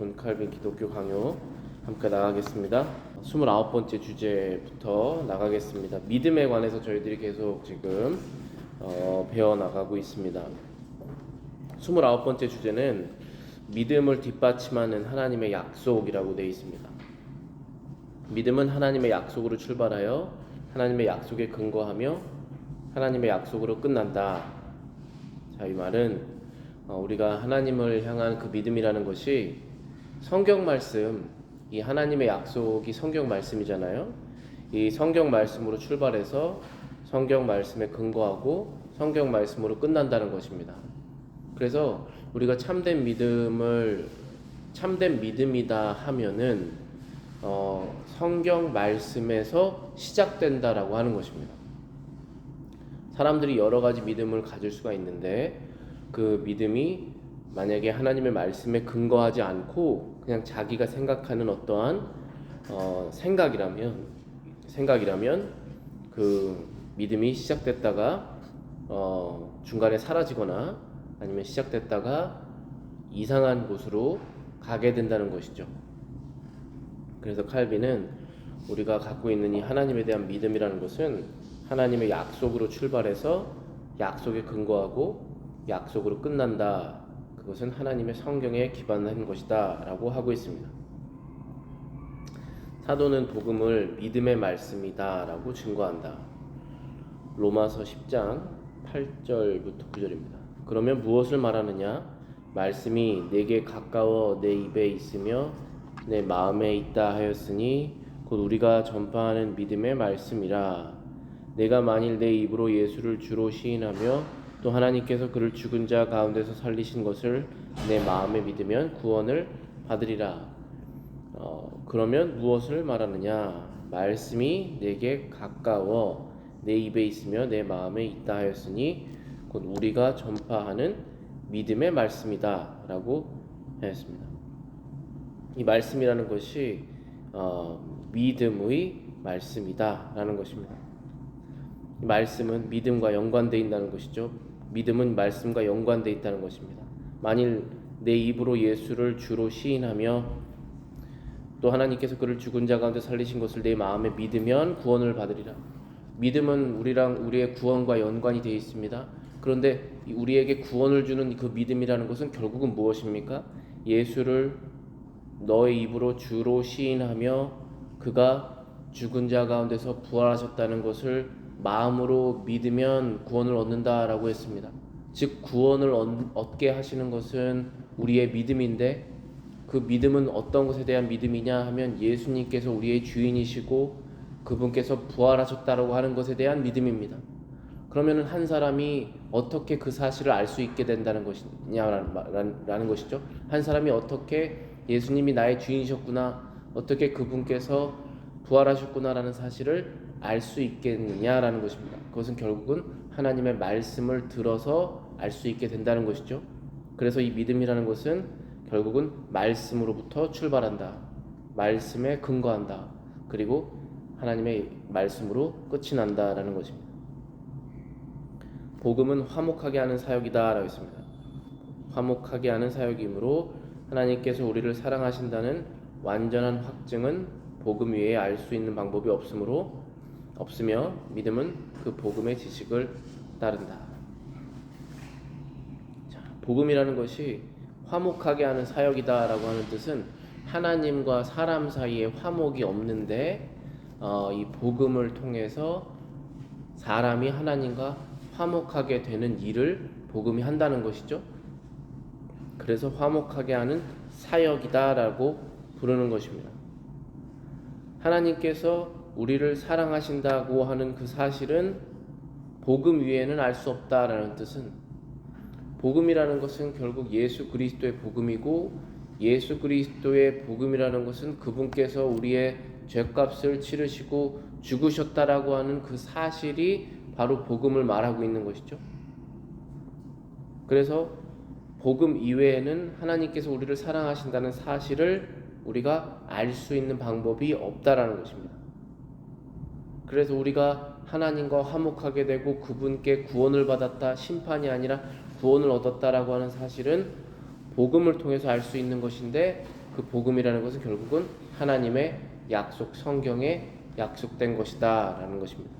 존 칼빈 기독교 강요 함께 나가겠습니다. 29번째 주제부터 나가겠습니다. 믿음에 관해서 저희들이 계속 지금 배워나가고 있습니다. 29번째 주제는 믿음을 뒷받침하는 하나님의 약속이라고 되어 있습니다. 믿음은 하나님의 약속으로 출발하여 하나님의 약속에 근거하며 하나님의 약속으로 끝난다. 자, 이 말은 우리가 하나님을 향한 그 믿음이라는 것이 성경 말씀, 이 하나님의 약속이 성경 말씀이잖아요. 이 성경 말씀으로 출발해서 성경 말씀에 근거하고 성경 말씀으로 끝난다는 것입니다. 그래서 우리가 참된 믿음이다 하면은 성경 말씀에서 시작된다라고 하는 것입니다. 사람들이 여러 가지 믿음을 가질 수가 있는데 그 믿음이 만약에 하나님의 말씀에 근거하지 않고 그냥 자기가 생각하는 어떠한 생각이라면 그 믿음이 시작됐다가 중간에 사라지거나 아니면 시작됐다가 이상한 곳으로 가게 된다는 것이죠. 그래서 칼빈은 우리가 갖고 있는 이 하나님에 대한 믿음이라는 것은 하나님의 약속으로 출발해서 약속에 근거하고 약속으로 끝난다. 그것은 하나님의 성경에 기반한 것이다 라고 하고 있습니다. 사도는 복음을 믿음의 말씀이다 라고 증거한다. 로마서 10장 8절부터 9절입니다. 그러면 무엇을 말하느냐? 말씀이 내게 가까워 내 입에 있으며 내 마음에 있다 하였으니 곧 우리가 전파하는 믿음의 말씀이라. 내가 만일 내 입으로 예수를 주로 시인하며 또 하나님께서 그를 죽은 자 가운데서 살리신 것을 내 마음에 믿으면 구원을 받으리라. 그러면 무엇을 말하느냐? 말씀이 내게 가까워 내 입에 있으며 내 마음에 있다 하였으니 곧 우리가 전파하는 믿음의 말씀이다 라고 하였습니다. 이 말씀이라는 것이 믿음의 말씀이다 라는 것입니다. 이 말씀은 믿음과 연관되어 있다는 것이죠. 믿음은 말씀과 연관되어 있다는 것입니다. 만일 내 입으로 예수를 주로 시인하며 또 하나님께서 그를 죽은 자 가운데 살리신 것을 내 마음에 믿으면 구원을 받으리라. 믿음은 우리의 구원과 연관이 되어 있습니다. 그런데 우리에게 구원을 주는 그 믿음이라는 것은 결국은 무엇입니까? 예수를 너의 입으로 주로 시인하며 그가 죽은 자 가운데서 부활하셨다는 것을 마음으로 믿으면 구원을 얻는다라고 했습니다. 즉 구원을 얻게 하시는 것은 우리의 믿음인데 그 믿음은 어떤 것에 대한 믿음이냐 하면 예수님께서 우리의 주인이시고 그분께서 부활하셨다라고 하는 것에 대한 믿음입니다. 그러면 한 사람이 어떻게 그 사실을 알 수 있게 된다는 것이냐라는 것이죠. 한 사람이 어떻게 예수님이 나의 주인이셨구나, 어떻게 그분께서 부활하셨구나라는 사실을 알 수 있겠느냐라는 것입니다. 그것은 결국은 하나님의 말씀을 들어서 알 수 있게 된다는 것이죠. 그래서 이 믿음이라는 것은 결국은 말씀으로부터 출발한다. 말씀에 근거한다. 그리고 하나님의 말씀으로 끝이 난다라는 것입니다. 복음은 화목하게 하는 사역이다 라고 했습니다. 화목하게 하는 사역이므로 하나님께서 우리를 사랑하신다는 완전한 확증은 복음 외에 알 수 있는 방법이 없으며 믿음은 그 복음의 지식을 따른다. 자, 복음이라는 것이 화목하게 하는 사역이다 라고 하는 뜻은 하나님과 사람 사이에 화목이 없는데 이 복음을 통해서 사람이 하나님과 화목하게 되는 일을 복음이 한다는 것이죠. 그래서 화목하게 하는 사역이다 라고 부르는 것입니다. 하나님께서 우리를 사랑하신다고 하는 그 사실은 복음 위에는 알 수 없다라는 뜻은, 복음이라는 것은 결국 예수 그리스도의 복음이고 예수 그리스도의 복음이라는 것은 그분께서 우리의 죄값을 치르시고 죽으셨다라고 하는 그 사실이 바로 복음을 말하고 있는 것이죠. 그래서 복음 이외에는 하나님께서 우리를 사랑하신다는 사실을 우리가 알 수 있는 방법이 없다라는 것입니다. 그래서 우리가 하나님과 화목하게 되고 그분께 구원을 받았다, 심판이 아니라 구원을 얻었다라고 하는 사실은 복음을 통해서 알 수 있는 것인데 그 복음이라는 것은 결국은 하나님의 약속, 성경에 약속된 것이다 라는 것입니다.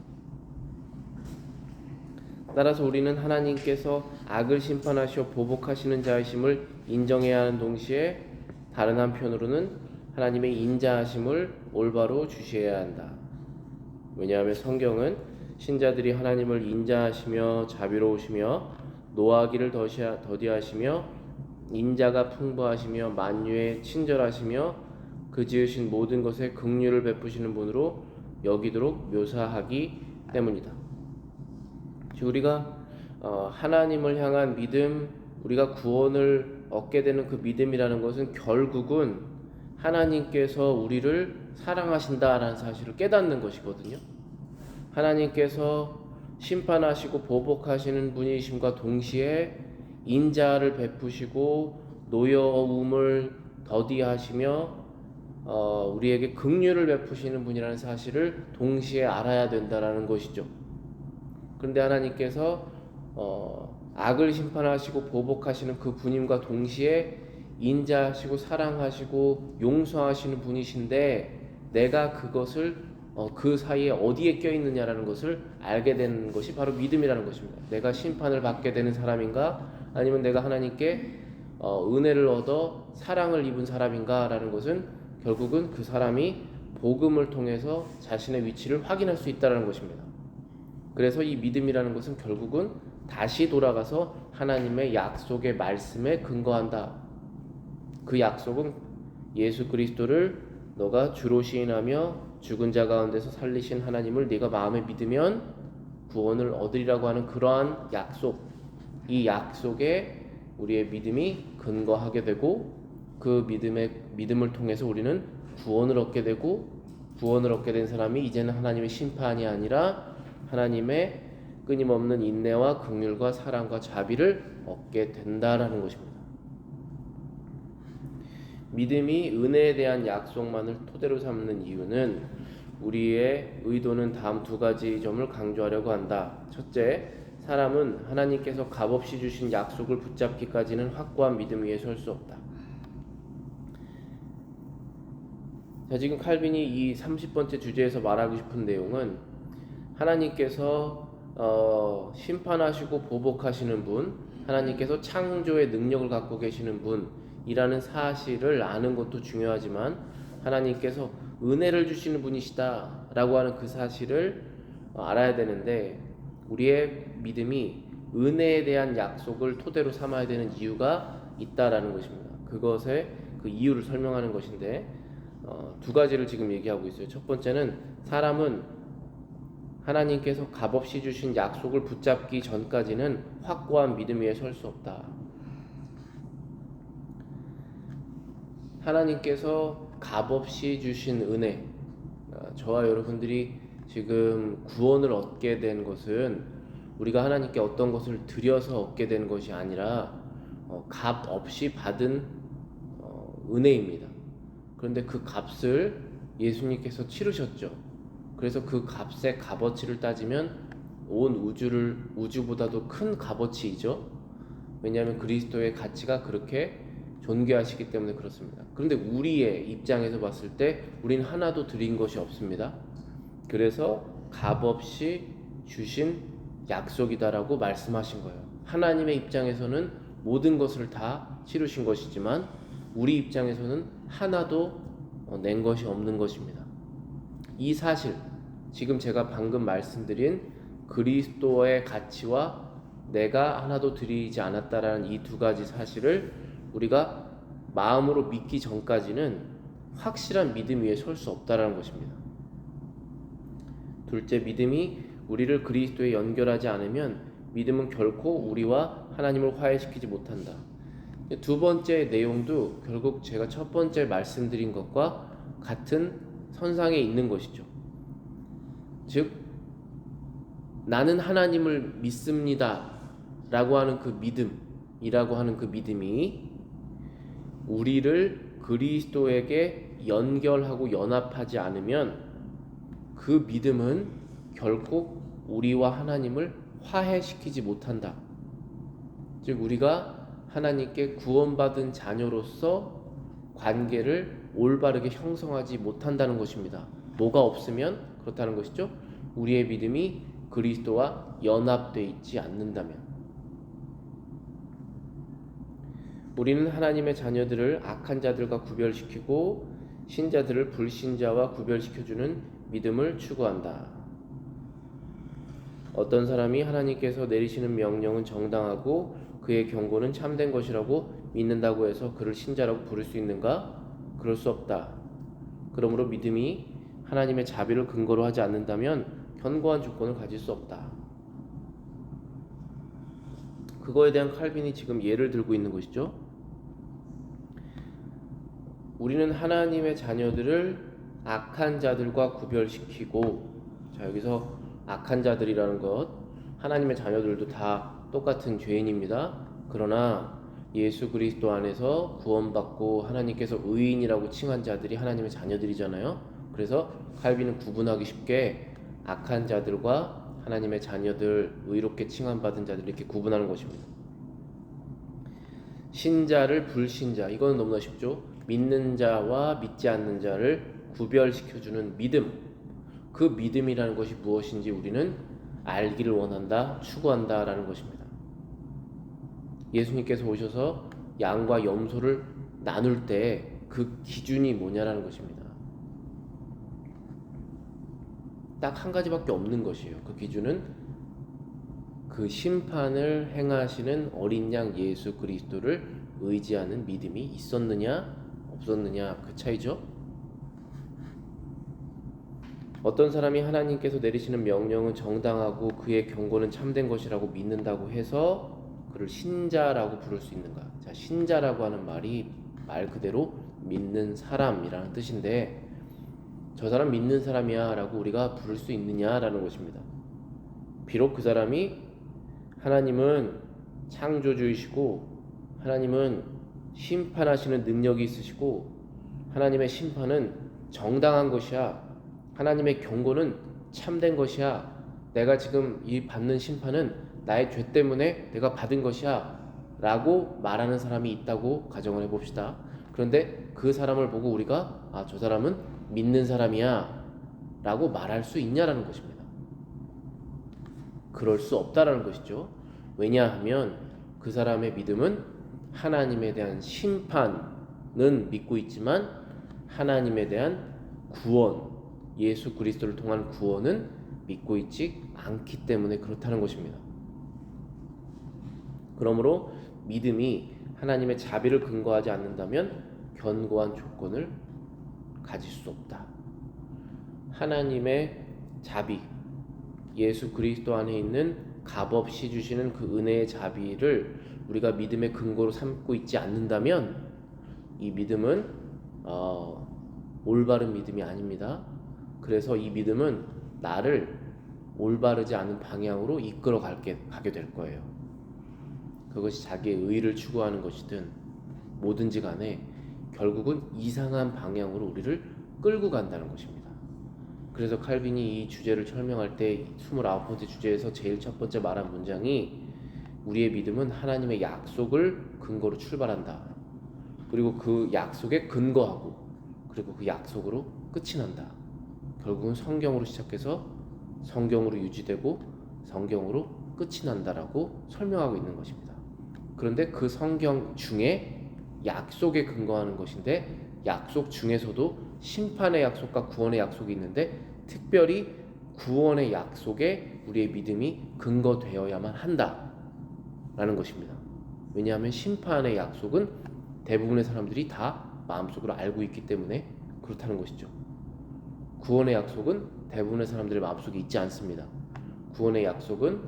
따라서 우리는 하나님께서 악을 심판하시어 보복하시는 자이심을 인정해야 하는 동시에 다른 한편으로는 하나님의 인자하심을 올바로 주시해야 한다. 왜냐하면 성경은 신자들이 하나님을 인자하시며 자비로우시며 노하기를 더디하시며 인자가 풍부하시며 만유에 친절하시며 그 지으신 모든 것에 긍휼을 베푸시는 분으로 여기도록 묘사하기 때문이다. 우리가 하나님을 향한 믿음, 우리가 구원을 얻게 되는 그 믿음이라는 것은 결국은 하나님께서 우리를 사랑하신다라는 사실을 깨닫는 것이거든요. 하나님께서 심판하시고 보복하시는 분이심과 동시에 인자를 베푸시고 노여움을 더디하시며 우리에게 긍휼을 베푸시는 분이라는 사실을 동시에 알아야 된다라는 것이죠. 그런데 하나님께서 악을 심판하시고 보복하시는 그 분임과 동시에 인자하시고 사랑하시고 용서하시는 분이신데 내가 그것을 그 사이에 어디에 껴있느냐라는 것을 알게 되는 것이 바로 믿음이라는 것입니다. 내가 심판을 받게 되는 사람인가 아니면 내가 하나님께 은혜를 얻어 사랑을 입은 사람인가 라는 것은 결국은 그 사람이 복음을 통해서 자신의 위치를 확인할 수 있다는 것입니다. 그래서 이 믿음이라는 것은 결국은 다시 돌아가서 하나님의 약속의 말씀에 근거한다. 그 약속은 예수 그리스도를 너가 주로 시인하며 죽은 자 가운데서 살리신 하나님을 네가 마음에 믿으면 구원을 얻으리라고 하는 그러한 약속, 이 약속에 우리의 믿음이 근거하게 되고 그 믿음을 통해서 우리는 구원을 얻게 되고 구원을 얻게 된 사람이 이제는 하나님의 심판이 아니라 하나님의 끊임없는 인내와 긍휼과 사랑과 자비를 얻게 된다라는 것입니다. 믿음이 은혜에 대한 약속만을 토대로 삼는 이유는 우리의 의도는 다음 두 가지 점을 강조하려고 한다. 첫째, 사람은 하나님께서 값없이 주신 약속을 붙잡기까지는 확고한 믿음 위에 설 수 없다. 자, 지금 칼빈이 이 30번째 주제에서 말하고 싶은 내용은 하나님께서 심판하시고 보복하시는 분, 하나님께서 창조의 능력을 갖고 계시는 분이라는 사실을 아는 것도 중요하지만 하나님께서 은혜를 주시는 분이시다 라고 하는 그 사실을 알아야 되는데 우리의 믿음이 은혜에 대한 약속을 토대로 삼아야 되는 이유가 있다라는 것입니다. 그것의 그 이유를 설명하는 것인데 두 가지를 지금 얘기하고 있어요. 첫 번째는 사람은 하나님께서 값없이 주신 약속을 붙잡기 전까지는 확고한 믿음 위에 설 수 없다. 하나님께서 값없이 주신 은혜, 저와 여러분들이 지금 구원을 얻게 된 것은 우리가 하나님께 어떤 것을 드려서 얻게 된 것이 아니라 값 없이 받은 은혜입니다. 그런데 그 값을 예수님께서 치르셨죠. 그래서 그 값의 값어치를 따지면 온 우주보다도 큰 값어치이죠. 왜냐하면 그리스도의 가치가 그렇게 존귀하시기 때문에 그렇습니다. 그런데 우리의 입장에서 봤을 때 우리는 하나도 드린 것이 없습니다. 그래서 값없이 주신 약속이다라고 말씀하신 거예요. 하나님의 입장에서는 모든 것을 다 치르신 것이지만 우리 입장에서는 하나도 낸 것이 없는 것입니다. 이 사실, 지금 제가 방금 말씀드린 그리스도의 가치와 내가 하나도 드리지 않았다라는 이 두 가지 사실을 우리가 마음으로 믿기 전까지는 확실한 믿음 위에 설 수 없다라는 것입니다. 둘째, 믿음이 우리를 그리스도에 연결하지 않으면 믿음은 결코 우리와 하나님을 화해시키지 못한다. 두 번째 내용도 결국 제가 첫 번째 말씀드린 것과 같은 선상에 있는 것이죠. 즉, 나는 하나님을 믿습니다 라고 하는 그 믿음이라고 하는 그 믿음이 우리를 그리스도에게 연결하고 연합하지 않으면 그 믿음은 결코 우리와 하나님을 화해시키지 못한다. 즉 우리가 하나님께 구원받은 자녀로서 관계를 올바르게 형성하지 못한다는 것입니다. 뭐가 없으면 그렇다는 것이죠. 우리의 믿음이 그리스도와 연합되어 있지 않는다면. 우리는 하나님의 자녀들을 악한 자들과 구별시키고 신자들을 불신자와 구별시켜주는 믿음을 추구한다. 어떤 사람이 하나님께서 내리시는 명령은 정당하고 그의 경고는 참된 것이라고 믿는다고 해서 그를 신자라고 부를 수 있는가? 그럴 수 없다. 그러므로 믿음이 하나님의 자비를 근거로 하지 않는다면 견고한 조건을 가질 수 없다. 그거에 대한 칼빈이 지금 예를 들고 있는 것이죠. 우리는 하나님의 자녀들을 악한 자들과 구별시키고, 자, 여기서 악한 자들이라는 것, 하나님의 자녀들도 다 똑같은 죄인입니다. 그러나 예수 그리스도 안에서 구원받고 하나님께서 의인이라고 칭한 자들이 하나님의 자녀들이잖아요. 그래서 칼빈은 구분하기 쉽게 악한 자들과 하나님의 자녀들, 의롭게 칭함받은 자들, 이렇게 구분하는 것입니다. 신자를 불신자, 이건 너무나 쉽죠. 믿는 자와 믿지 않는 자를 구별시켜주는 믿음, 그 믿음이라는 것이 무엇인지 우리는 알기를 원한다, 추구한다 라는 것입니다. 예수님께서 오셔서 양과 염소를 나눌 때 그 기준이 뭐냐라는 것입니다. 딱 한 가지밖에 없는 것이에요. 그 기준은 그 심판을 행하시는 어린 양 예수 그리스도를 의지하는 믿음이 있었느냐 없었느냐, 그 차이죠. 어떤 사람이 하나님께서 내리시는 명령은 정당하고 그의 경고는 참된 것이라고 믿는다고 해서 그를 신자라고 부를 수 있는가? 자, 신자라고 하는 말이 말 그대로 믿는 사람이라는 뜻인데, 저 사람 믿는 사람이야 라고 우리가 부를 수 있느냐라는 것입니다. 비록 그 사람이 하나님은 창조주이시고 하나님은 심판하시는 능력이 있으시고 하나님의 심판은 정당한 것이야, 하나님의 경고는 참된 것이야, 내가 지금 이 받는 심판은 나의 죄 때문에 내가 받은 것이야 라고 말하는 사람이 있다고 가정을 해봅시다. 그런데 그 사람을 보고 우리가 저 사람은 믿는 사람이야 라고 말할 수 있냐라는 것입니다. 그럴 수 없다라는 것이죠. 왜냐하면 그 사람의 믿음은 하나님에 대한 심판은 믿고 있지만 하나님에 대한 구원, 예수 그리스도를 통한 구원은 믿고 있지 않기 때문에 그렇다는 것입니다. 그러므로 믿음이 하나님의 자비를 근거하지 않는다면 견고한 조건을 가질 수 없다. 하나님의 자비, 예수 그리스도 안에 있는 값없이 주시는 그 은혜의 자비를 우리가 믿음의 근거로 삼고 있지 않는다면 이 믿음은 올바른 믿음이 아닙니다. 그래서 이 믿음은 나를 올바르지 않은 방향으로 이끌어 가게 될 거예요. 그것이 자기의 의를 추구하는 것이든 뭐든지 간에 결국은 이상한 방향으로 우리를 끌고 간다는 것입니다. 그래서 칼빈이 이 주제를 설명할 때 29번째 주제에서 제일 첫 번째 말한 문장이 우리의 믿음은 하나님의 약속을 근거로 출발한다. 그리고 그 약속에 근거하고 그리고 그 약속으로 끝이 난다. 결국은 성경으로 시작해서 성경으로 유지되고 성경으로 끝이 난다라고 설명하고 있는 것입니다. 그런데 그 성경 중에 약속에 근거하는 것인데 약속 중에서도 심판의 약속과 구원의 약속이 있는데 특별히 구원의 약속에 우리의 믿음이 근거되어야만 한다라는 것입니다. 왜냐하면 심판의 약속은 대부분의 사람들이 다 마음속으로 알고 있기 때문에 그렇다는 것이죠. 구원의 약속은 대부분의 사람들의 마음속에 있지 않습니다. 구원의 약속은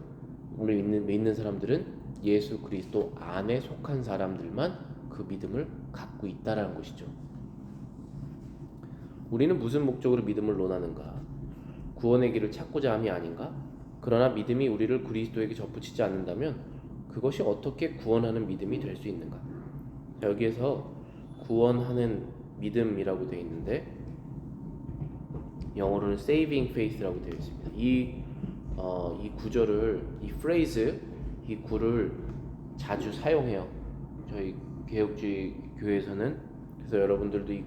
우리 믿는 사람들은 예수 그리스도 안에 속한 사람들만 그 믿음을 갖고 있다라는 것이죠. 우리는 무슨 목적으로 믿음을 논하는가? 구원의 길을 찾고자 함이 아닌가? 그러나 믿음이 우리를 그리스도에게 접붙이지 않는다면 그것이 어떻게 구원하는 믿음이 될 수 있는가? 자, 여기에서 구원하는 믿음이라고 되어 있는데 영어로는 saving faith라고 되어 있습니다. 이 구절을, 이 phrase, 이 구를 자주 사용해요. 저희 개혁주의 교회에서는 그래서 여러분들도 이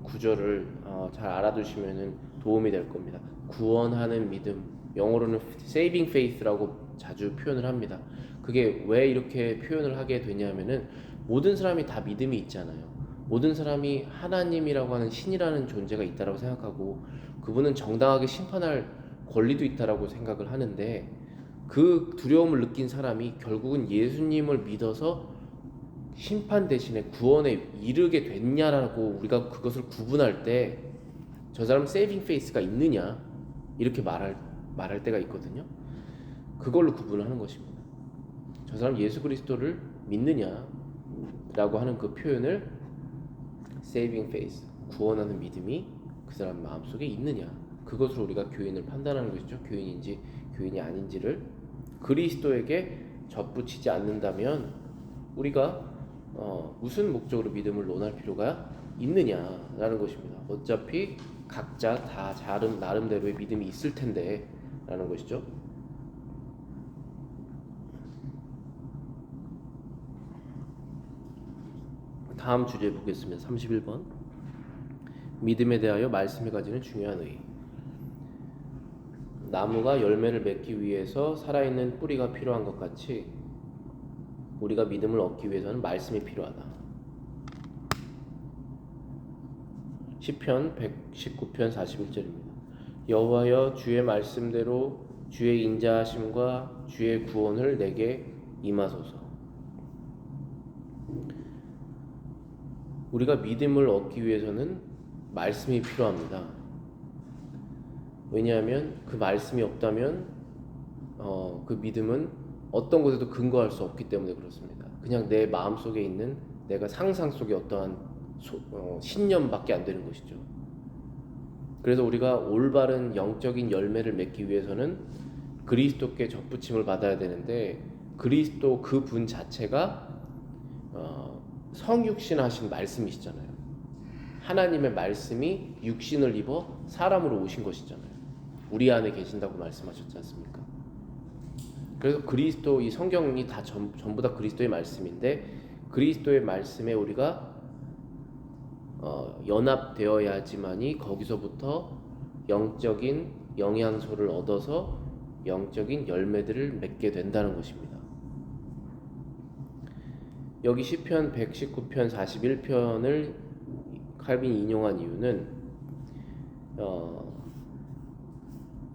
구절을 잘 알아두시면 도움이 될 겁니다. 구원하는 믿음, 영어로는 saving faith라고 자주 표현을 합니다. 그게 왜 이렇게 표현을 하게 되냐면은 모든 사람이 다 믿음이 있잖아요. 모든 사람이 하나님이라고 하는 신이라는 존재가 있다라고 생각하고 그분은 정당하게 심판할 권리도 있다라고 생각을 하는데 그 두려움을 느낀 사람이 결국은 예수님을 믿어서 심판 대신에 구원에 이르게 됐냐라고 우리가 그것을 구분할 때 저 사람 세이빙 페이스가 있느냐 이렇게 말할 때가 있거든요. 그걸로 구분을 하는 것입니다. 저 사람 예수 그리스도를 믿느냐라고 하는 그 표현을 세이빙 페이스, 구원하는 믿음이 그 사람 마음속에 있느냐, 그것으로 우리가 교인을 판단하는 것이죠. 교인인지 교인이 아닌지를 그리스도에게 접붙이지 않는다면 우리가 무슨 목적으로 믿음을 논할 필요가 있느냐라는 것입니다. 어차피 각자 다 나름대로의 믿음이 있을 텐데 라는 것이죠. 다음 주제 보겠습니다. 31번. 믿음에 대하여 말씀이 가지는 중요한 의의. 나무가 열매를 맺기 위해서 살아있는 뿌리가 필요한 것 같이 우리가 믿음을 얻기 위해서는 말씀이 필요하다. 시편 119편 41절입니다. 여호와여 주의 말씀대로 주의 인자하심과 주의 구원을 내게 임하소서. 우리가 믿음을 얻기 위해서는 말씀이 필요합니다. 왜냐하면 그 말씀이 없다면 그 믿음은 어떤 곳에도 근거할 수 없기 때문에 그렇습니다. 그냥 내 마음속에 있는 내가 상상 속의 어떠한 신념밖에 안 되는 것이죠. 그래서 우리가 올바른 영적인 열매를 맺기 위해서는 그리스도께 접붙임을 받아야 되는데 그리스도 그 분 자체가 성육신하신 말씀이시잖아요. 하나님의 말씀이 육신을 입어 사람으로 오신 것이잖아요. 우리 안에 계신다고 말씀하셨지 않습니까? 그래서 그리스도, 이 성경이 다 전부 다 그리스도의 말씀인데 그리스도의 말씀에 우리가 연합되어야지만이 거기서부터 영적인 영양소를 얻어서 영적인 열매들을 맺게 된다는 것입니다. 여기 시편 119편 41편을 칼빈이 인용한 이유는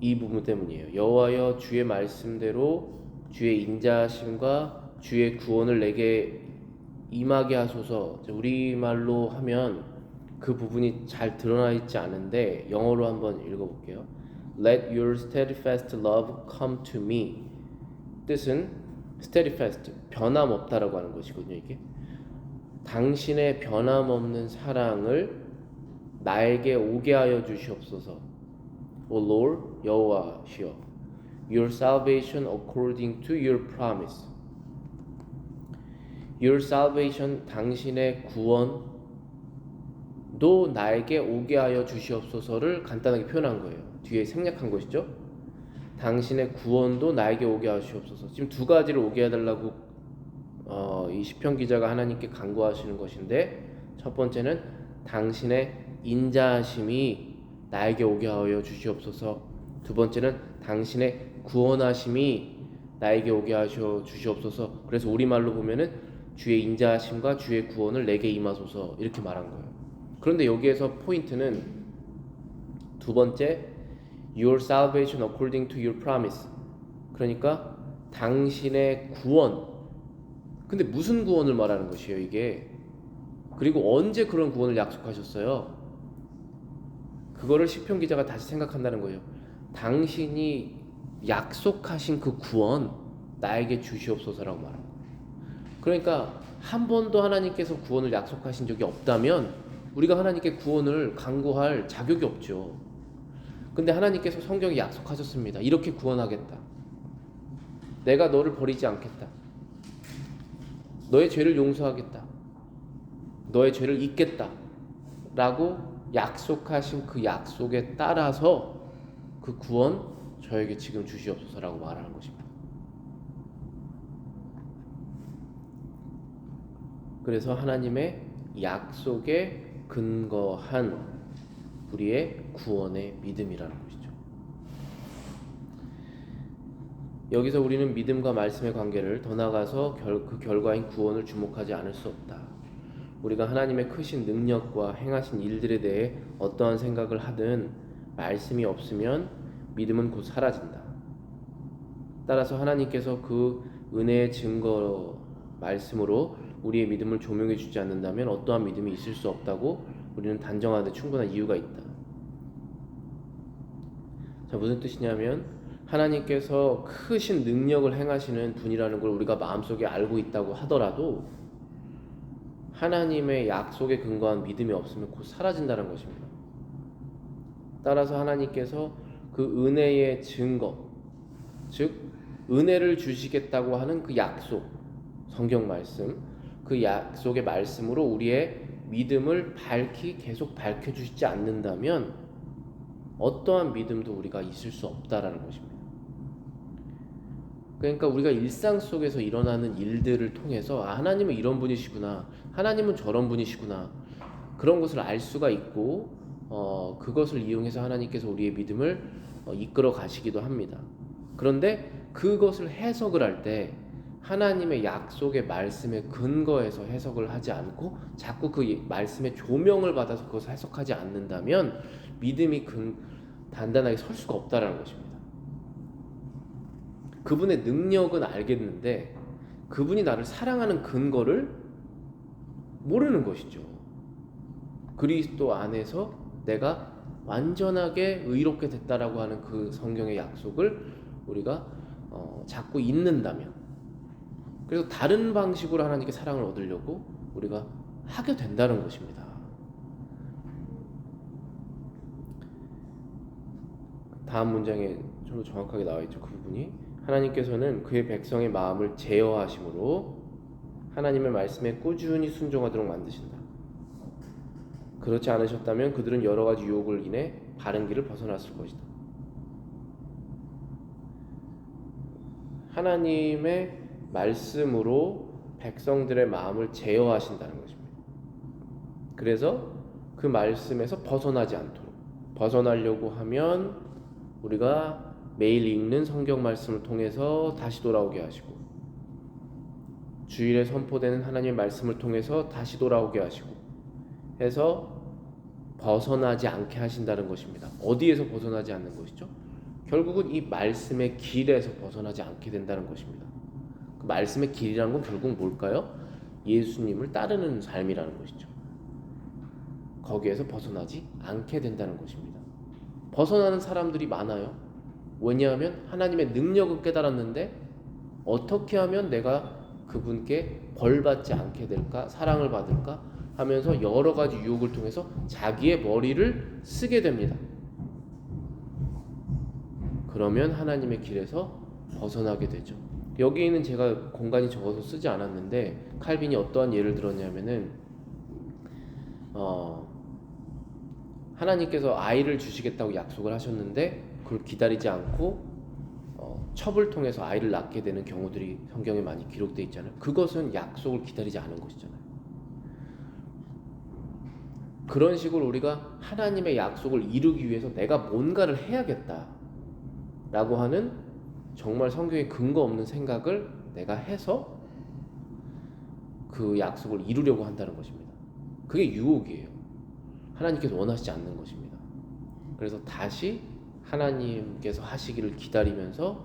이 부분 때문이에요. 여호와여 주의 말씀대로 주의 인자하심과 주의 구원을 내게 임하게 하소서. 우리말로 하면 그 부분이 잘 드러나 있지 않은데 영어로 한번 읽어볼게요. Let your steadfast love come to me. 뜻은 steadfast, 변함없다라고 하는 것이거든요. 이게 당신의 변함없는 사랑을 나에게 오게 하여 주시옵소서. O Lord, 여호와시여, your salvation according to your promise. Your salvation, 당신의 구원도 나에게 오게 하여 주시옵소서를 간단하게 표현한 거예요. 뒤에 생략한 것이죠. 당신의 구원도 나에게 오게 하시옵소서. 지금 두 가지를 오게 해달라고 이 시편 기자가 하나님께 간구하시는 것인데, 첫 번째는 당신의 인자하심이 나에게 오게 하여 주시옵소서. 두 번째는 당신의 구원하심이 나에게 오게 하여 주시옵소서. 그래서 우리말로 보면은 주의 인자하심과 주의 구원을 내게 임하소서 이렇게 말한 거예요. 그런데 여기에서 포인트는 두 번째, your salvation according to your promise. 그러니까 당신의 구원. 근데 무슨 구원을 말하는 것이에요, 이게? 그리고 언제 그런 구원을 약속하셨어요? 그거를 시편 기자가 다시 생각한다는 거예요. 당신이 약속하신 그 구원 나에게 주시옵소서라고 말합니다. 그러니까 한 번도 하나님께서 구원을 약속하신 적이 없다면 우리가 하나님께 구원을 간구할 자격이 없죠. 근데 하나님께서 성경에 약속하셨습니다. 이렇게 구원하겠다. 내가 너를 버리지 않겠다. 너의 죄를 용서하겠다. 너의 죄를 잊겠다. 라고 약속하신 그 약속에 따라서 그 구원 저에게 지금 주시옵소서라고 말하는 것입니다. 그래서 하나님의 약속에 근거한 우리의 구원의 믿음이라는 것이죠. 여기서 우리는 믿음과 말씀의 관계를 더 나아가서 그 결과인 구원을 주목하지 않을 수 없다. 우리가 하나님의 크신 능력과 행하신 일들에 대해 어떠한 생각을 하든 말씀이 없으면 믿음은 곧 사라진다. 따라서 하나님께서 그 은혜의 증거 말씀으로 우리의 믿음을 조명해 주지 않는다면 어떠한 믿음이 있을 수 없다고 우리는 단정하는데 충분한 이유가 있다. 자, 무슨 뜻이냐면 하나님께서 크신 능력을 행하시는 분이라는 걸 우리가 마음속에 알고 있다고 하더라도 하나님의 약속에 근거한 믿음이 없으면 곧 사라진다는 것입니다. 따라서 하나님께서 그 은혜의 증거, 즉 은혜를 주시겠다고 하는 그 약속, 성경 말씀, 그 약속의 말씀으로 우리의 믿음을 계속 밝혀주시지 않는다면 어떠한 믿음도 우리가 있을 수 없다라는 것입니다. 그러니까 우리가 일상 속에서 일어나는 일들을 통해서 하나님은 이런 분이시구나, 하나님은 저런 분이시구나, 그런 것을 알 수가 있고 그것을 이용해서 하나님께서 우리의 믿음을 이끌어 가시기도 합니다. 그런데 그것을 해석을 할 때 하나님의 약속의 말씀에 근거해서 해석을 하지 않고 자꾸 그 말씀의 조명을 받아서 그것을 해석하지 않는다면 믿음이 단단하게 설 수가 없다라는 것입니다. 그분의 능력은 알겠는데 그분이 나를 사랑하는 근거를 모르는 것이죠. 그리스도 안에서 내가 완전하게 의롭게 됐다라고 하는 그 성경의 약속을 우리가 자꾸 잊는다면, 그래서 다른 방식으로 하나님께 사랑을 얻으려고 우리가 하게 된다는 것입니다. 다음 문장에 좀 더 정확하게 나와 있죠. 그 부분이 하나님께서는 그의 백성의 마음을 제어하심으로 하나님의 말씀에 꾸준히 순종하도록 만드신다. 그렇지 않으셨다면 그들은 여러 가지 유혹을 인해 바른 길을 벗어났을 것이다. 하나님의 말씀으로 백성들의 마음을 제어하신다는 것입니다. 그래서 그 말씀에서 벗어나지 않도록, 벗어나려고 하면 우리가 매일 읽는 성경 말씀을 통해서 다시 돌아오게 하시고, 주일에 선포되는 하나님의 말씀을 통해서 다시 돌아오게 하시고 해서 벗어나지 않게 하신다는 것입니다. 어디에서 벗어나지 않는 것이죠? 결국은 이 말씀의 길에서 벗어나지 않게 된다는 것입니다. 그 말씀의 길이라는 건 결국 뭘까요? 예수님을 따르는 삶이라는 것이죠. 거기에서 벗어나지 않게 된다는 것입니다. 벗어나는 사람들이 많아요. 왜냐하면 하나님의 능력은 깨달았는데 어떻게 하면 내가 그분께 벌받지 않게 될까, 사랑을 받을까 하면서 여러 가지 유혹을 통해서 자기의 머리를 쓰게 됩니다. 그러면 하나님의 길에서 벗어나게 되죠. 여기에는 제가 공간이 적어서 쓰지 않았는데 칼빈이 어떠한 예를 들었냐면은 하나님께서 아이를 주시겠다고 약속을 하셨는데 그걸 기다리지 않고 첩을 통해서 아이를 낳게 되는 경우들이 성경에 많이 기록되어 있잖아요. 그것은 약속을 기다리지 않은 것이잖아요. 그런 식으로 우리가 하나님의 약속을 이루기 위해서 내가 뭔가를 해야겠다 라고 하는 정말 성경에 근거 없는 생각을 내가 해서 그 약속을 이루려고 한다는 것입니다. 그게 유혹이에요. 하나님께서 원하시지 않는 것입니다. 그래서 다시 하나님께서 하시기를 기다리면서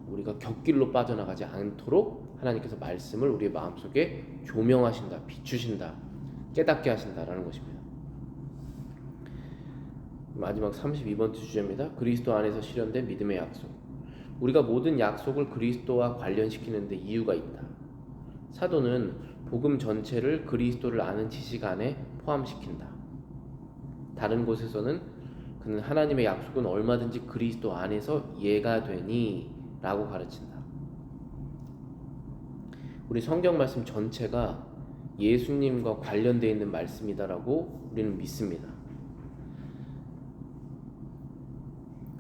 우리가 곁길로 빠져나가지 않도록 하나님께서 말씀을 우리의 마음속에 조명하신다, 비추신다, 깨닫게 하신다라는 것입니다. 마지막 32번째 주제입니다. 그리스도 안에서 실현된 믿음의 약속. 우리가 모든 약속을 그리스도와 관련시키는 데 이유가 있다. 사도는 복음 전체를 그리스도를 아는 지식 안에 포함시킨다. 다른 곳에서는 그는 하나님의 약속은 얼마든지 그리스도 안에서 이해가 되니 라고 가르친다. 우리 성경 말씀 전체가 예수님과 관련되어 있는 말씀이다라고 우리는 믿습니다.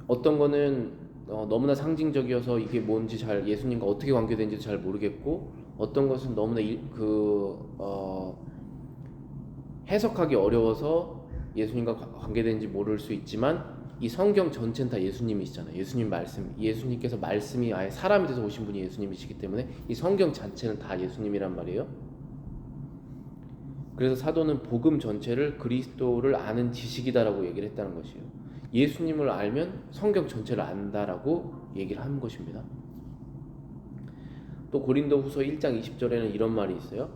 어떤 거는 너무나 상징적이어서 이게 뭔지 예수님과 어떻게 관계되는지도 잘 모르겠고, 어떤 것은 너무나 해석하기 어려워서 예수님과 관계된지 모를 수 있지만 이 성경 전체는 다 예수님이시잖아요. 예수님 말씀, 예수님께서 말씀이 아예 사람이 돼서 오신 분이 예수님이시기 때문에 이 성경 자체는 다 예수님이란 말이에요. 그래서 사도는 복음 전체를 그리스도를 아는 지식이다라고 얘기를 했다는 것이에요. 예수님을 알면 성경 전체를 안다라고 얘기를 한 것입니다. 또 고린도후서 1장 20절에는 이런 말이 있어요.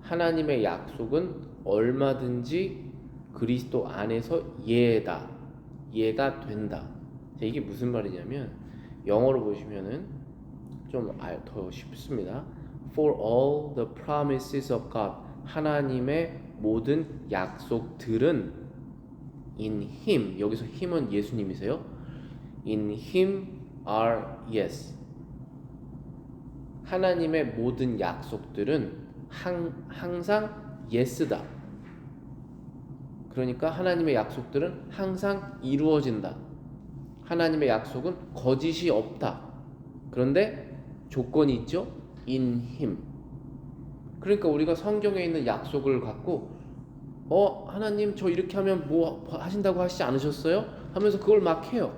하나님의 약속은 얼마든지 그리스도 안에서 예다, 예가 된다. 이게 무슨 말이냐면 영어로 보시면은 좀 더 쉽습니다. For all the promises of God, 하나님의 모든 약속들은 in Him, 여기서 Him은 예수님이세요. In Him are yes. 하나님의 모든 약속들은 항상 yes다. 그러니까 하나님의 약속들은 항상 이루어진다. 하나님의 약속은 거짓이 없다. 그런데 조건이 있죠. In Him. 그러니까 우리가 성경에 있는 약속을 갖고 하나님 저 이렇게 하면 뭐 하신다고 하시지 않으셨어요? 하면서 그걸 막 해요.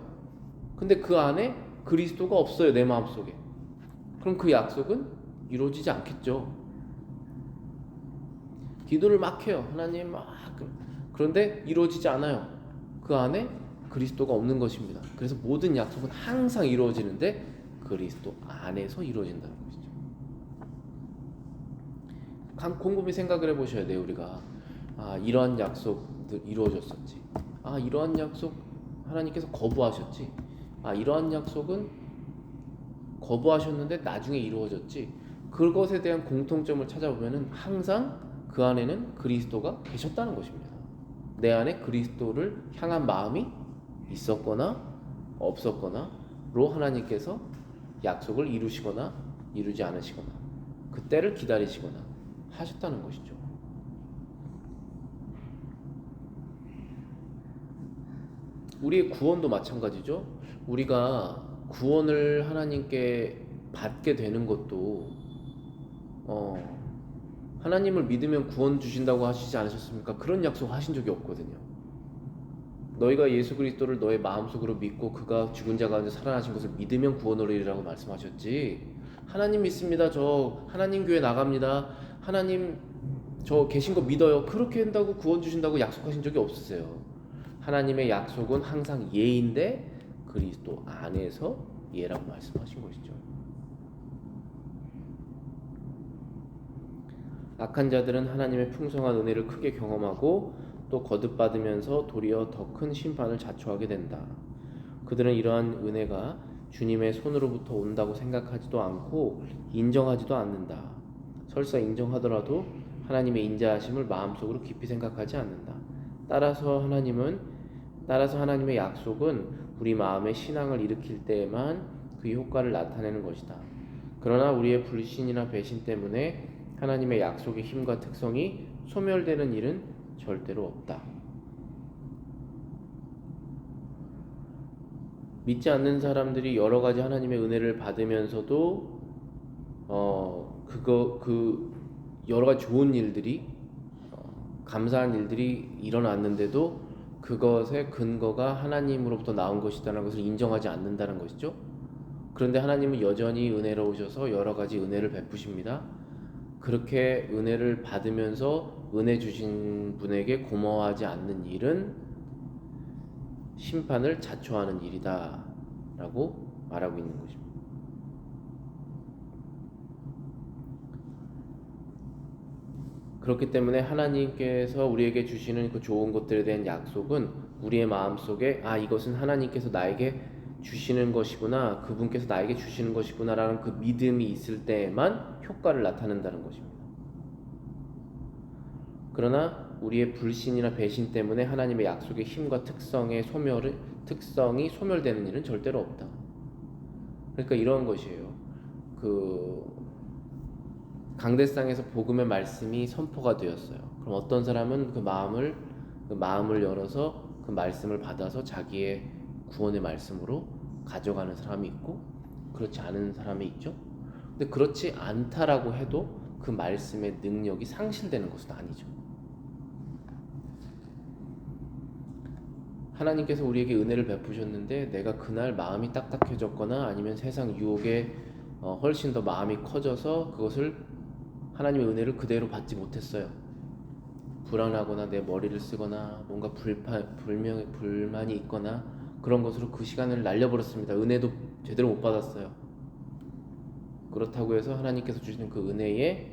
근데 그 안에 그리스도가 없어요. 내 마음속에. 그럼 그 약속은 이루어지지 않겠죠. 기도를 막 해요. 하나님 막. 그런데 이루어지지 않아요. 그 안에 그리스도가 없는 것입니다. 그래서 모든 약속은 항상 이루어지는데 그리스도 안에서 이루어진다는 것이죠. 곰곰이 생각을 해보셔야 돼요. 우리가 이러한 약속들 이루어졌었지. 이러한 약속 하나님께서 거부하셨지. 이러한 약속은 거부하셨는데 나중에 이루어졌지. 그것에 대한 공통점을 찾아보면은 항상 그 안에는 그리스도가 계셨다는 것입니다. 내 안에 그리스도를 향한 마음이 있었거나 없었거나로 하나님께서 약속을 이루시거나 이루지 않으시거나 그때를 기다리시거나 하셨다는 것이죠. 우리의 구원도 마찬가지죠. 우리가 구원을 하나님께 받게 되는 것도 하나님을 믿으면 구원 주신다고 하시지 않으셨습니까? 그런 약속 하신 적이 없거든요. 너희가 예수 그리스도를 너의 마음속으로 믿고 그가 죽은 자 가운데 살아나신 것을 믿으면 구원을 얻으리라고 말씀하셨지. 하나님 믿습니다. 저 하나님 교회 나갑니다. 하나님 저 계신 거 믿어요. 그렇게 한다고 구원 주신다고 약속하신 적이 없으세요. 하나님의 약속은 항상 예인데 그리스도 안에서 예라고 말씀하신 것이죠. 악한 자들은 하나님의 풍성한 은혜를 크게 경험하고 또 거듭받으면서 도리어 더 큰 심판을 자초하게 된다. 그들은 이러한 은혜가 주님의 손으로부터 온다고 생각하지도 않고 인정하지도 않는다. 설사 인정하더라도 하나님의 인자하심을 마음속으로 깊이 생각하지 않는다. 따라서 하나님의 약속은 우리 마음에 신앙을 일으킬 때에만 그 효과를 나타내는 것이다. 그러나 우리의 불신이나 배신 때문에 하나님의 약속의 힘과 특성이 소멸되는 일은 절대로 없다. 믿지 않는 사람들이 여러 가지 하나님의 은혜를 받으면서도 여러 가지 좋은 일들이 감사한 일들이 일어났는데도 그것의 근거가 하나님으로부터 나온 것이라는 것을 인정하지 않는다는 것이죠. 그런데 하나님은 여전히 은혜로우셔서 여러 가지 은혜를 베푸십니다. 그렇게 은혜를 받으면서 은혜 주신 분에게 고마워하지 않는 일은 심판을 자초하는 일이다 라고 말하고 있는 것입니다. 그렇기 때문에 하나님께서 우리에게 주시는 그 좋은 것들에 대한 약속은 우리의 마음속에 이것은 하나님께서 나에게 주시는 것이구나, 그분께서 나에게 주시는 것이구나 라는 그 믿음이 있을 때에만 효과를 나타낸다는 것입니다. 그러나 우리의 불신이나 배신 때문에 하나님의 약속의 힘과 특성이 소멸되는 일은 절대로 없다. 그러니까 이런 것이에요. 강대상에서 복음의 말씀이 선포가 되었어요. 그럼 어떤 사람은 그 마음을 열어서 그 말씀을 받아서 자기의 구원의 말씀으로 가져가는 사람이 있고 그렇지 않은 사람이 있죠. 근데 그렇지 않다라고 해도 그 말씀의 능력이 상실되는 것은 아니죠. 하나님께서 우리에게 은혜를 베푸셨는데 내가 그날 마음이 딱딱해졌거나 아니면 세상 유혹에 훨씬 더 마음이 커져서 그것을 하나님의 은혜를 그대로 받지 못했어요. 불안하거나 내 머리를 쓰거나 뭔가 불만이 있거나 그런 것으로 그 시간을 날려버렸습니다. 은혜도 제대로 못 받았어요. 그렇다고 해서 하나님께서 주시는 그 은혜의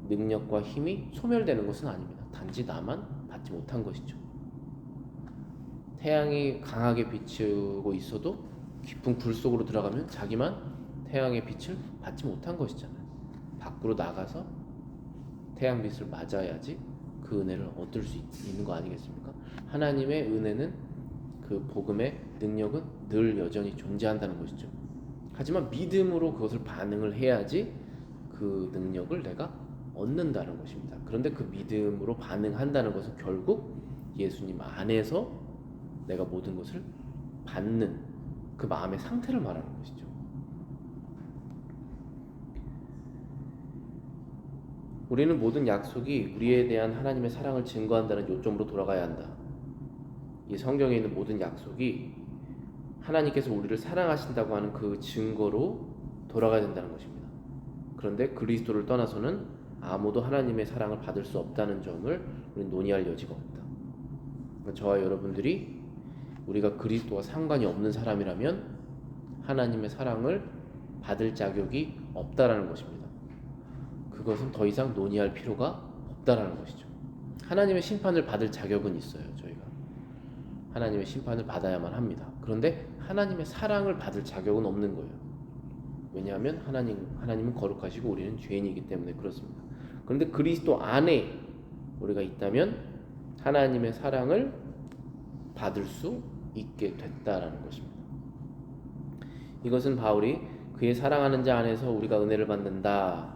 능력과 힘이 소멸되는 것은 아닙니다. 단지 나만 받지 못한 것이죠. 태양이 강하게 비추고 있어도 깊은 굴 속으로 들어가면 자기만 태양의 빛을 받지 못한 것이잖아요. 밖으로 나가서 태양빛을 맞아야지 그 은혜를 얻을 수 있는 거 아니겠습니까? 하나님의 은혜는 그 복음의 능력은 늘 여전히 존재한다는 것이죠. 하지만 믿음으로 그것을 반응을 해야지 그 능력을 내가 얻는다는 것입니다. 그런데 그 믿음으로 반응한다는 것은 결국 예수님 안에서 내가 모든 것을 받는 그 마음의 상태를 말하는 것이죠. 우리는 모든 약속이 우리에 대한 하나님의 사랑을 증거한다는 요점으로 돌아가야 한다. 이 성경에 있는 모든 약속이 하나님께서 우리를 사랑하신다고 하는 그 증거로 돌아가야 된다는 것입니다. 그런데 그리스도를 떠나서는 아무도 하나님의 사랑을 받을 수 없다는 점을 우리는 논의할 여지가 없다. 그러니까 저와 여러분들이 우리가 그리스도와 상관이 없는 사람이라면 하나님의 사랑을 받을 자격이 없다라는 것입니다. 그것은 더 이상 논의할 필요가 없다라는 것이죠. 하나님의 심판을 받을 자격은 있어요. 저희가 하나님의 심판을 받아야만 합니다. 그런데 하나님의 사랑을 받을 자격은 없는 거예요. 왜냐하면 하나님은 거룩하시고 우리는 죄인이기 때문에 그렇습니다. 그런데 그리스도 안에 우리가 있다면 하나님의 사랑을 받을 수 있게 됐다라는 것입니다. 이것은 바울이 그의 사랑하는 자 안에서 우리가 은혜를 받는다.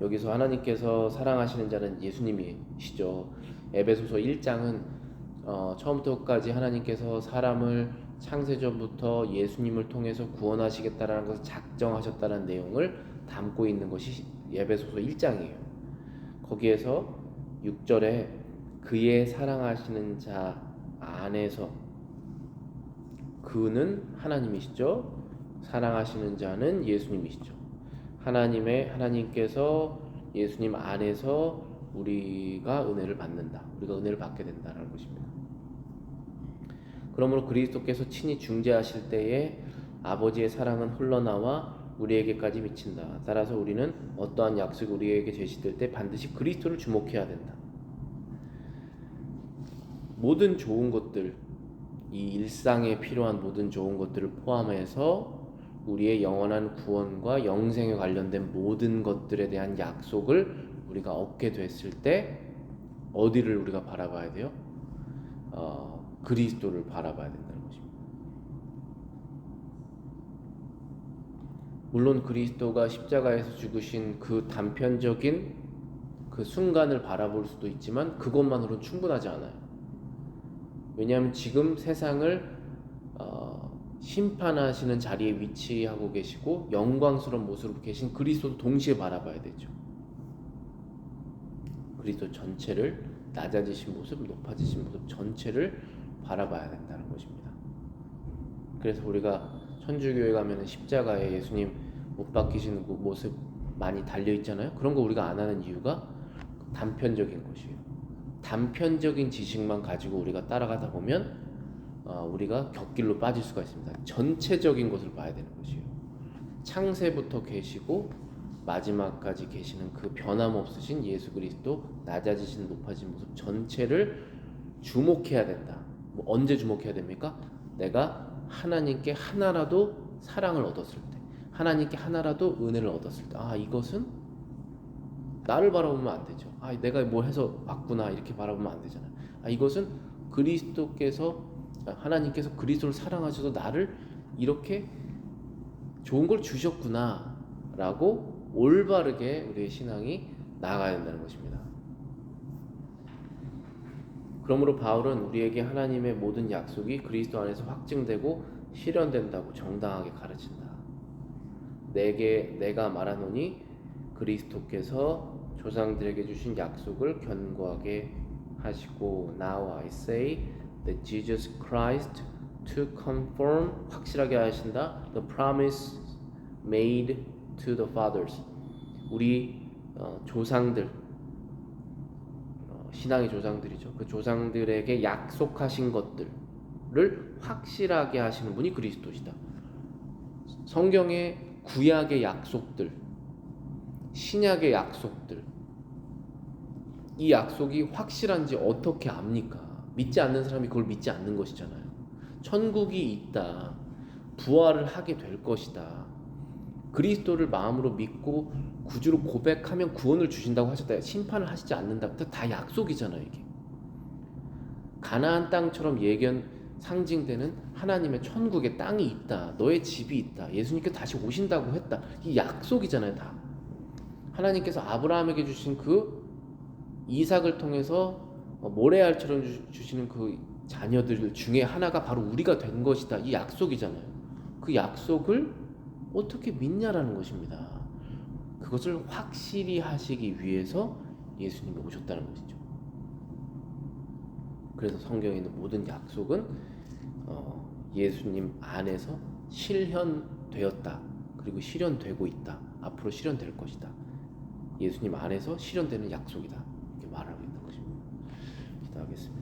여기서 하나님께서 사랑하시는 자는 예수님이시죠. 에베소서 1장은 처음부터 끝까지 하나님께서 사람을 창세전부터 예수님을 통해서 구원하시겠다라는 것을 작정하셨다는 내용을 담고 있는 것이 에베소서 1장이에요. 거기에서 6절에 그의 사랑하시는 자 안에서, 그는 하나님이시죠. 사랑하시는 자는 예수님이시죠. 하나님께서 예수님 안에서 우리가 은혜를 받는다. 우리가 은혜를 받게 된다는 것입니다. 그러므로 그리스도께서 친히 중재하실 때에 아버지의 사랑은 흘러나와 우리에게까지 미친다. 따라서 우리는 어떠한 약속이 우리에게 제시될 때 반드시 그리스도를 주목해야 된다. 모든 좋은 것들, 이 일상에 필요한 모든 좋은 것들을 포함해서 우리의 영원한 구원과 영생에 관련된 모든 것들에 대한 약속을 우리가 얻게 됐을 때 어디를 우리가 바라봐야 돼요? 그리스도를 바라봐야 된다는 것입니다. 물론 그리스도가 십자가에서 죽으신 그 단편적인 그 순간을 바라볼 수도 있지만 그것만으로는 충분하지 않아요. 왜냐하면 지금 세상을 심판하시는 자리에 위치하고 계시고 영광스러운 모습으로 계신 그리스도도 동시에 바라봐야 되죠. 그리스도 전체를, 낮아지신 모습, 높아지신 모습 전체를 바라봐야 된다는 것입니다. 그래서 우리가 천주교에 가면 십자가에 예수님 못 박히시는 그 모습 많이 달려 있잖아요. 그런 거 우리가 안 하는 이유가 단편적인 것이에요. 단편적인 지식만 가지고 우리가 따라가다 보면 우리가 곁길로 빠질 수가 있습니다. 전체적인 것을 봐야 되는 것이에요. 창세부터 계시고 마지막까지 계시는 그 변함없으신 예수 그리스도, 낮아지신 높아진 모습 전체를 주목해야 된다. 언제 주목해야 됩니까? 내가 하나님께 하나라도 사랑을 얻었을 때, 하나님께 하나라도 은혜를 얻었을 때, 이것은 나를 바라보면 안 되죠. 내가 뭐 해서 왔구나 이렇게 바라보면 안 되잖아요. 이것은 하나님께서 그리스도를 사랑하셔서 나를 이렇게 좋은 걸 주셨구나 라고 올바르게 우리의 신앙이 나아가야 된다는 것입니다. 그러므로 바울은 우리에게 하나님의 모든 약속이 그리스도 안에서 확증되고 실현된다고 정당하게 가르친다. 내가 말하노니 그리스도께서 조상들에게 주신 약속을 견고하게 하시고, Now I say that Jesus Christ to confirm 확실하게 하신다 the promise made to the fathers 우리 조상들 신앙의 조상들이죠. 그 조상들에게 약속하신 것들을 확실하게 하시는 분이 그리스도시다. 성경의 구약의 약속들, 신약의 약속들, 이 약속이 확실한지 어떻게 압니까? 믿지 않는 사람이 그걸 믿지 않는 것이잖아요. 천국이 있다, 부활을 하게 될 것이다, 그리스도를 마음으로 믿고 구주로 고백하면 구원을 주신다고 하셨다. 심판을 하시지 않는다. 다 약속이잖아요. 이게 가나안 땅처럼 상징되는 하나님의 천국의 땅이 있다, 너의 집이 있다, 예수님께서 다시 오신다고 했다. 이 약속이잖아요. 다 하나님께서 아브라함에게 주신 그 이삭을 통해서 모래알처럼 주시는 그 자녀들 중에 하나가 바로 우리가 된 것이다. 이 약속이잖아요. 그 약속을 어떻게 믿냐라는 것입니다. 그것을 확실히 하시기 위해서 예수님이 오셨다는 것이죠. 그래서 성경에 있는 모든 약속은 예수님 안에서 실현되었다. 그리고 실현되고 있다. 앞으로 실현될 것이다. 예수님 안에서 실현되는 약속이다. 이렇게 말하고 있는 것입니다. 기도하겠습니다.